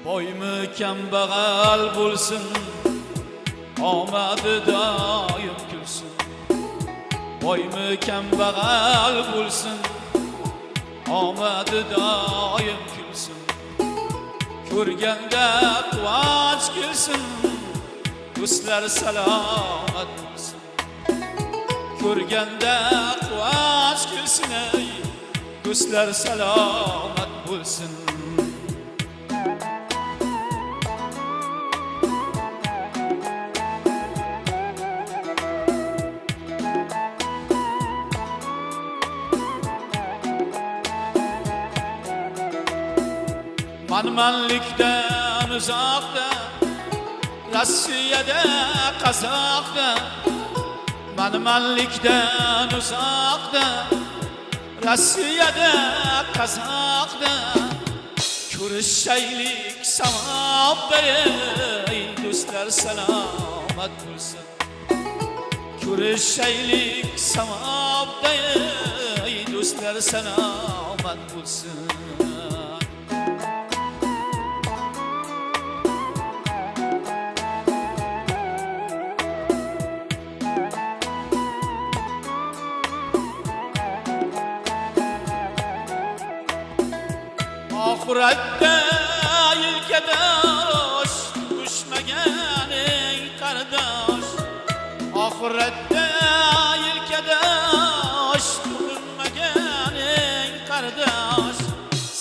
Boymi kambag'al bo'lsin, omadi doim kulsin. Boymi kambag'al bo'lsin, omadi doim kulsin. Ko'rganda quvonch kelsin, do'stlar salomat bo'lsin. Ko'rganda quvonch kelsin, ey do'stlar salomat bo'lsin. Manmanlikdan uzoqda, Rossiyada qazoqda. Manmanlikdan uzoqda, Rossiyada qazoqda. Ko'rishaylik savobda, ey do'stlar salomat bo'lsin. Ko'rishaylik savobda, ey do'stlar salomat bo'lsin. Oxiratda yelkadosh tug'ishmagan eng qardosh. Oxiratda yelkadosh tug'ilmagan eng qardosh.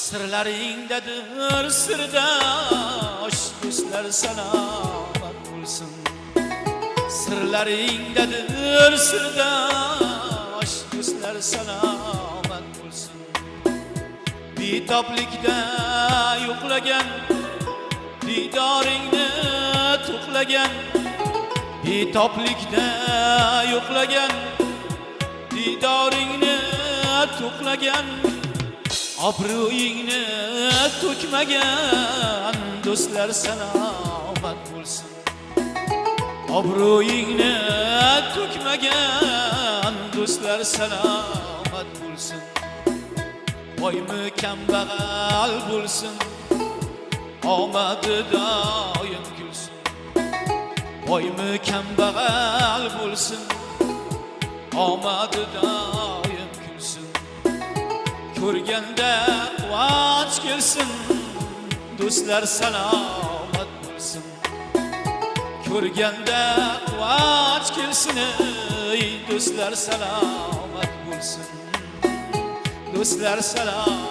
Sirlaringdadir sirdosh, do'stlar salomat bo'lsin. Sirlaringdadir sirdosh, do'stlar salomat bo'lsin. Bitoblikda yo'qlagan, didoringni to'qlagan. Bitoblikda yo'qlagan, didoringni to'qlagan. Obro'yingni to'kmagan, do'stlar salomat bo'lsin. Obro'yingni to'kmagan, do'stlar salomat bo'lsin. Boymi kambag'al bo'lsin, omadi doim kulsin. Boymi kambag'al bo'lsin, omadi doim kulsin. Ko'rganda quvonch kelsin, do'stlar salomat bo'lsin. Ko'rganda quvonch kelsin, ey do'stlar salomat bo'lsin. Do'stlar salom